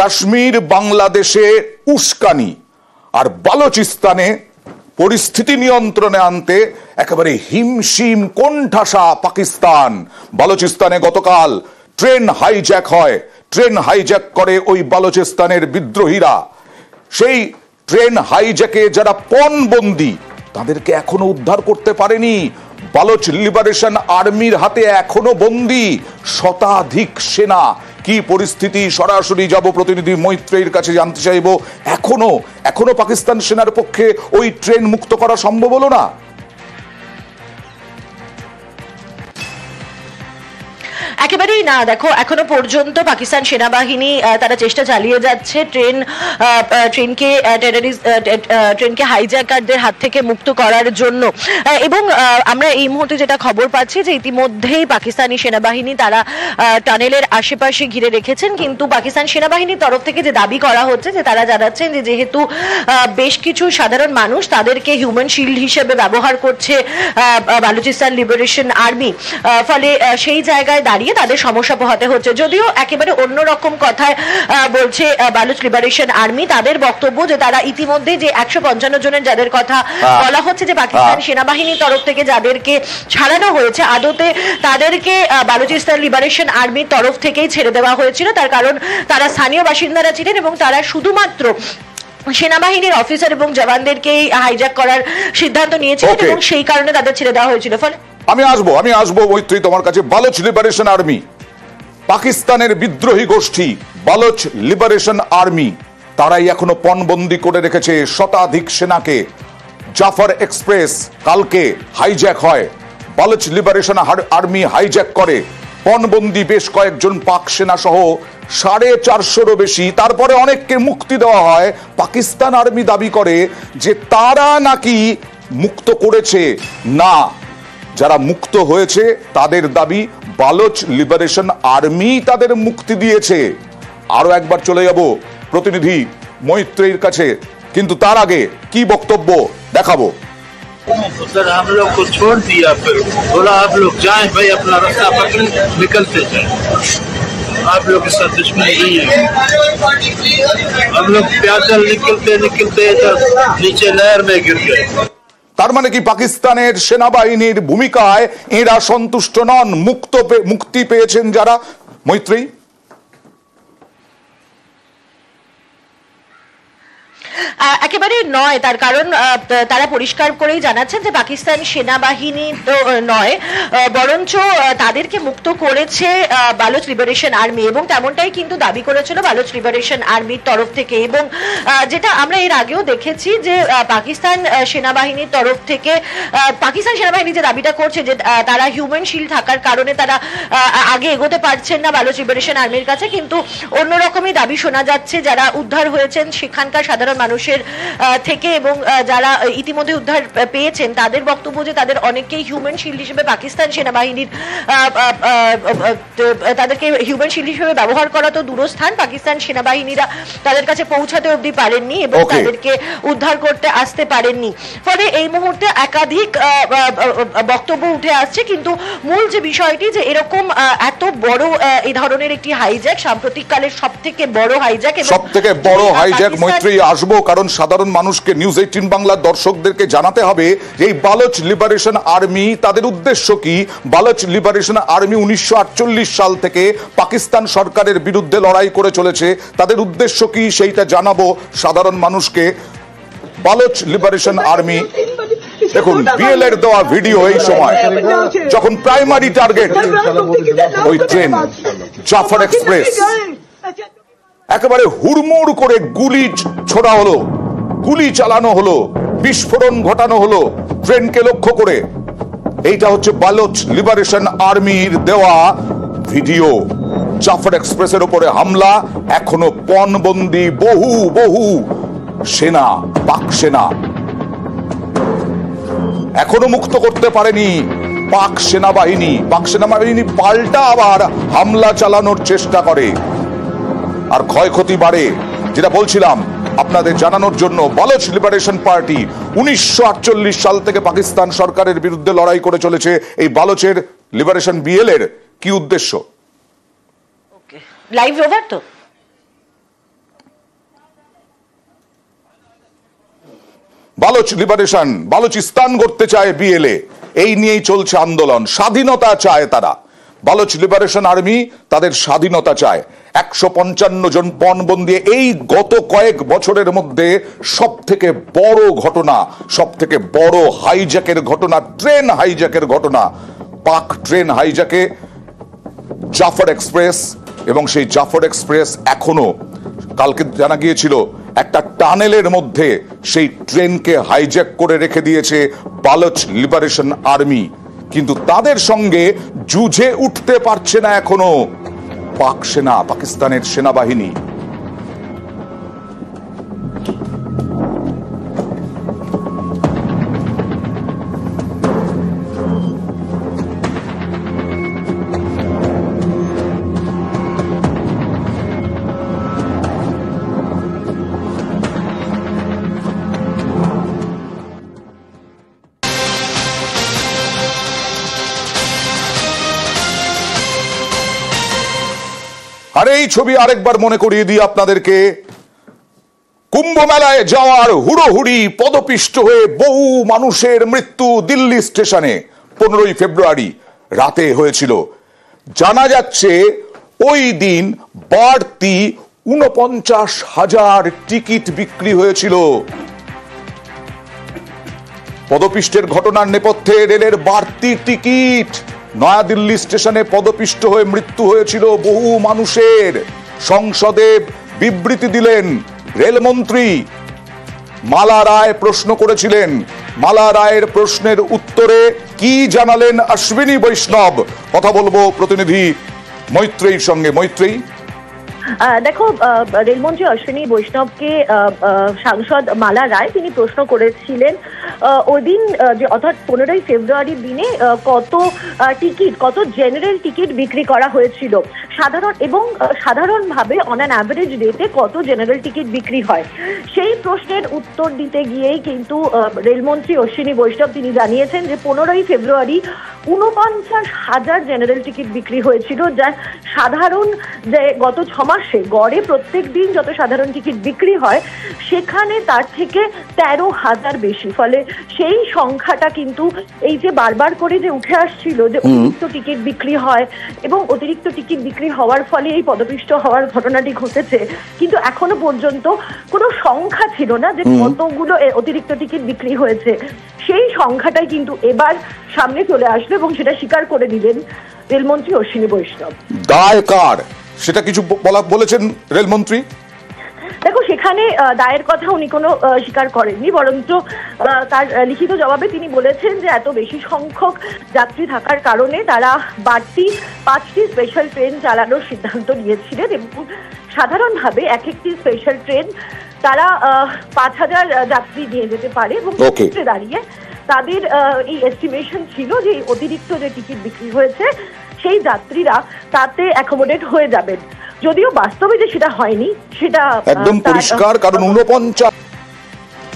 কাশ্মীর বাংলাদেশে উস্কানি আর বালুচিস্তানে পরিস্থিতি নিয়ন্ত্রণে আনতে একেবারে হিমশিম কোণঠাসা পাকিস্তান। বালুচিস্তানে গতকাল ট্রেন হাইজ্যাক হয়, ট্রেন হাইজ্যাক করে ওই বালুচিস্তানের বিদ্রোহীরা। সেই ট্রেন হাইজ্যাকে যারা পণবন্দী তাদেরকে এখনো উদ্ধার করতে পারেনি। বালুচ লিবারেশন আর্মির হাতে এখনো বন্দী শতাধিক সেনা। কি পরিস্থিতি সরাসরি যাব প্রতিনিধি মৈত্রেয়ীর কাছে জানতে চাইব। এখনো পাকিস্তান সেনার পক্ষে ওই ট্রেন মুক্ত করা সম্ভব হলো না। একেবারেই না। দেখো, এখনো পর্যন্ত পাকিস্তান সেনাবাহিনী তারা চেষ্টা চালিয়ে যাচ্ছে ট্রেনকে হাইজ্যাকারদের হাত থেকে মুক্ত করার জন্য। এবং আমরা এই মুহূর্তে যেটা খবর পাচ্ছি যে ইতিমধ্যেই পাকিস্তানি সেনাবাহিনী তারা টানেলের আশেপাশে ঘিরে রেখেছেন, কিন্তু পাকিস্তান সেনাবাহিনীর তরফ থেকে যে দাবি করা হচ্ছে যে তারা জানাচ্ছেন যে যেহেতু বেশ কিছু সাধারণ মানুষ তাদেরকে হিউম্যান শিল্ড হিসেবে ব্যবহার করছে বালুচিস্তান লিবারেশন আর্মি, ফলে সেই জায়গায় দাঁড়িয়ে তাদের সমস্যা পোহাতে হচ্ছে। যদিও একেবারে অন্যরকম কথায় বলছে বালুচ লিবারেশন আর্মি। তাদের বক্তব্য যে তারা ইতিমধ্যে যে 155 জনের যাদের কথা বলা হচ্ছে যে পাকিস্তান সেনাবাহিনীর তরফ থেকে যাদেরকে ছাড়ানো হয়েছে, আদতে তাদেরকে বালুচিস্তান লিবারেশন আর্মির তরফ থেকেই ছেড়ে দেওয়া হয়েছিল। তার কারণ তারা স্থানীয় বাসিন্দারা ছিলেন এবং তারা শুধুমাত্র সেনাবাহিনীর অফিসার এবং জওয়ানদেরকেই হাইজ্যাক করার সিদ্ধান্ত নিয়েছিলেন এবং সেই কারণে তাদের ছেড়ে দেওয়া হয়েছিল। ফলে আমি আসবো মৈত্রী তোমার কাছে। বালুচ লিবারেশন আর্মি, পাকিস্তানের বিদ্রোহী গোষ্ঠী বালুচ লিবারেশন আর্মি, তারাই এখনো পণবন্দি করে রেখেছে শতাধিক সেনাকে। জাফর এক্সপ্রেস কালকে হাইজ্যাক হয়, বালুচ লিবারেশন আর্মি হাইজ্যাক করে পণবন্দি বেশ কয়েকজন পাক সেনা সহ 450-রও বেশি। তারপরে অনেককে মুক্তি দেওয়া হয়। পাকিস্তান আর্মি দাবি করে যে তারা নাকি মুক্ত করেছে। না, যারা মুক্ত হয়েছে তাদের দাবি বালুচ লিবারেশন আর্মি তাদের মুক্তি দিয়েছে। আরো একবার চলে যাব প্রতিনিধি মৈত্রেয়ীর কাছে, কিন্তু তার আগে কি বক্তব্য দেখাবো। सर, हम लोग को छोड़ दिया, फिर बोला आप लोग जाएं भाई, अपना रास्ता पकड़े निकलते जाए, आप लोग के साथ दुश्मनी नहीं है। हम लोग पैदल निकलते नीचे नहर में गिर गए। তার মানে কি পাকিস্তানের সেনাবাহিনীর ভূমিকায় এরা সন্তুষ্ট নন? মুক্তি পেয়েছেন যারা, মৈত্রেয়ী? একেবারে নয়। তার কারণ তারা পরিষ্কার করেই জানাচ্ছেন যে পাকিস্তান সেনাবাহিনী তো নয়, বরঞ্চ তাদেরকে মুক্ত করেছে বালুচ লিবারেশন আর্মি, এবং তেমনটাই কিন্তু দাবি করেছিল বালুচ লিবারেশন আর্মির তরফ থেকে। এবং যেটা আমরা এর আগেও দেখেছি যে পাকিস্তান সেনাবাহিনীর তরফ থেকে পাকিস্তান সেনাবাহিনী যে দাবিটা করছে যে তারা হিউম্যান শিল্ড থাকার কারণে তারা আগে এগোতে পারছেন না বালুচ লিবারেশন আর্মির কাছে, কিন্তু অন্যরকমই দাবি শোনা যাচ্ছে যারা উদ্ধার হয়েছেন সেখানকার সাধারণ মানুষের থেকে এবং যারা ইতিমধ্যে উদ্ধার পেয়েছেন তাদের বক্তব্য যে তাদের অনেকেই হিউম্যান শিল্ড হিসেবে পাকিস্তান সেনাবাহিনীর তাদেরকে হিউম্যান শিল্ড হিসেবে ব্যবহার করা তো দূরস্থান, পাকিস্তান সেনাবাহিনীরা তাদের কাছে পৌঁছাতে অবধি পারেননি এবং তাদেরকে উদ্ধার করতে আসতে পারেননি। ফলে এই মুহূর্তে একাধিক বক্তব্য উঠে আসছে, কিন্তু মূল যে বিষয়টি যে এরকম এত বড় এই ধরনের একটি হাইজ্যাক সাম্প্রতিককালের সব থেকে বড় হাইজ্যাক মৈত্রী আসবো, কারণ সাধারণ মানুষকে নিউজ 18 বাংলার দর্শকদেরকে জানাতে হবে যে এই বালুচ লিবারেশন আর্মি তাদের উদ্দেশ্য কি। বালুচ লিবারেশন আর্মি 1948 সাল থেকে পাকিস্তান সরকারের বিরুদ্ধে লড়াই করে চলেছে। তাদের উদ্দেশ্য কি সেইটা জানাবো সাধারণ মানুষকে। বালুচ লিবারেশন আর্মি, দেখুন বিএল এর দেওয়া ভিডিও, এই সময় যখন প্রাইমারি টার্গেট ওই ট্রেন জাফর এক্সপ্রেস, একেবারে হুড়মুড় করে গুলি ছোড়া হলো, গুলি চালানো হলো, বিস্ফোরণ ঘটানো হলো ট্রেনকে লক্ষ্য করে। এইটা হচ্ছে বালুচ লিবারেশন আর্মির দেওয়া ভিডিও। জাফর এক্সপ্রেসের উপরে হামলা, এখনো পণবন্দি বহু সেনা, পাক সেনা এখনো মুক্ত করতে পারেনি পাক সেনাবাহিনী। পাক সেনাবাহিনী পাল্টা আবার হামলা চালানোর চেষ্টা করে আর ক্ষয়ক্ষতি বাড়ে। যেটা বলছিলাম আপনাদের জানানোর জন্য, বালুচ লিবারেশন পার্টি 1948 সাল থেকে পাকিস্তান সরকারের বিরুদ্ধে লড়াই করে চলেছে। এই বালুচের লিবারেশন বিএল এর কি উদ্দেশ্য? লাইভ ওভার তো বালোচ লিবারেশন, বালুচিস্তান করতে চায় বিএলএ, এই নিয়েই চলছে আন্দোলন। স্বাধীনতা চায় তারা। বালোচ লিবারেশন আর্মি তাদের স্বাধীনতা চায়। 155 জন পণবন্দি, এই গত কয়েক বছরের মধ্যে সব থেকে বড় ঘটনা, সব থেকে বড় হাইজ্যাকের ঘটনা, ট্রেন হাইজ্যাকের ঘটনা। পাক ট্রেন হাইজ্যাকে জাফর এক্সপ্রেস, এবং সেই জাফর এক্সপ্রেস এখনো, কালকে জানা গিয়েছিল একটা টানেলের মধ্যে সেই ট্রেনকে হাইজ্যাক করে রেখে দিয়েছে বালোচ লিবারেশন আর্মি। কিন্তু তাদের সঙ্গে যুঝে উঠতে পারছে না এখনো পাক সেনা, পাকিস্তানের সেনাবাহিনী। আর এই ছবি আরেকবার মনে করিয়ে দিই আপনাদেরকে, কুম্ভ মেলায় যাওয়ার হুড়োহুড়ি, পদপিষ্ট হয়ে বহু মানুষের মৃত্যু দিল্লি স্টেশনে 15ই ফেব্রুয়ারি রাতে হয়েছিল। জানা যাচ্ছে ওই দিন বাড়তি 49,000 টিকিট বিক্রি হয়েছিল। পদপিষ্টের ঘটনার নেপথ্যে রেলের বাড়তি টিকিট। নয়াদিল্লি স্টেশনে পদপিষ্ট হয়ে মৃত্যু হয়েছিল বহু মানুষের। সংসদে বিবৃতি দিলেন রেলমন্ত্রী মালা রায়, প্রশ্ন করেছিলেন। মালা রায়ের প্রশ্নের উত্তরে কি জানালেন অশ্বিনী বৈষ্ণব? কথা বলবো প্রতিনিধি মৈত্রেয়ীর সঙ্গে। মৈত্রেয়ী, দেখো, রেলমন্ত্রী অশ্বিনী বৈষ্ণবকে সাংসদ মালা রায় তিনি প্রশ্ন করেছিলেন ওই দিন, যে অর্থাৎ 15ই ফেব্রুয়ারির দিনে কত জেনারেল টিকিট বিক্রি করা হয়েছিল, সাধারণভাবে অন অ্যান অ্যাভারেজ ডেতে কত জেনারেল টিকিট বিক্রি হয়। সেই প্রশ্নের উত্তর দিতে গিয়েই কিন্তু রেলমন্ত্রী অশ্বিনী বৈষ্ণব তিনি জানিয়েছেন যে 15ই ফেব্রুয়ারি 49,000 জেনারেল টিকিট বিক্রি হয়েছিল, যা সাধারণ যে গত 6 মাসে গড়ে প্রত্যেক দিন যত সাধারণ টিকিট বিক্রি হয় সেখানে তার থেকে 13,000 বেশি। ফলে সেই সংখ্যাটা কিন্তু এই যে বারবার করে যে উঠে আসছিল যে অতিরিক্ত টিকিট বিক্রি হয় এবং অতিরিক্ত টিকিট বিক্রি হওয়ার ফলে এই পদপিষ্ট হওয়ার ঘটনাটি ঘটেছে, কিন্তু এখনো পর্যন্ত কোনো সংখ্যা ছিল না যে কতগুলো অতিরিক্ত টিকিট বিক্রি হয়েছে। সেই সংখ্যাটাই কিন্তু এবার সামনে চলে আসলো এবং সেটা স্বীকার করে দিলেন রেলমন্ত্রী অশ্বিনী বৈষ্ণব। দায় কার সেটা কিছু বলেছেন রেলমন্ত্রী? দেখো, সেখানে দায়ের কথা উনি কোনো স্বীকার করেননি, বরঞ্চ তার লিখিত জবাবে তিনি বলেছেন যে এত বেশি সংখ্যক যাত্রী থাকার কারণে তারা বাড়তি 5টি স্পেশাল ট্রেন চালানোর সিদ্ধান্ত নিয়েছিলেন এবং সাধারণভাবে এক একটি স্পেশাল ট্রেন তারা 5,000 যাত্রী নিয়ে যেতে পারে এবং ক্ষেত্রে দাঁড়িয়ে তাদের এই এস্টিমেশন ছিল যে অতিরিক্ত যে টিকিট বিক্রি হয়েছে সেই যাত্রীরা তাতে অ্যাকোমোডেট হয়ে যাবেন। যদিও বাস্তবে যে সেটা হয়নি সেটা একদম পরিষ্কার, কারণ